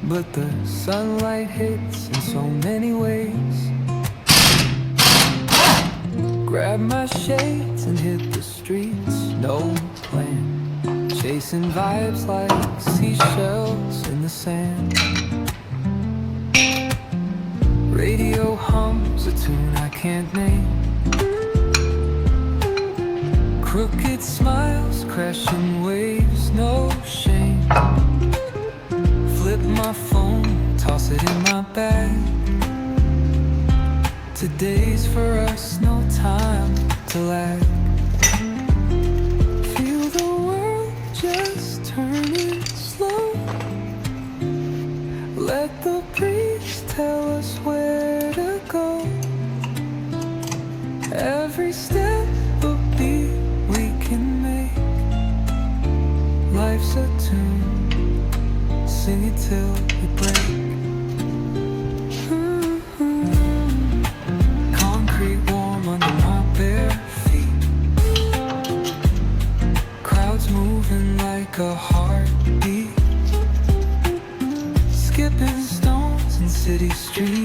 but the sunlight hits in so many ways. Grab my shades and hit the streets, no plan. Chasing vibes like seashells in the sand. Radio hums a tune I can't name. Crooked smiles, crashing waves, no shame. Flip my phone, toss it in my bag. Today's for us, no time to lag. Feel the world just turning slow. Let the breeze tell us where to go. Every step a beat we can make. Life's a tune, sing it till we break. Concrete warm under my bare feet. Crowds moving like a heartbeat. Skipping stones in city streets.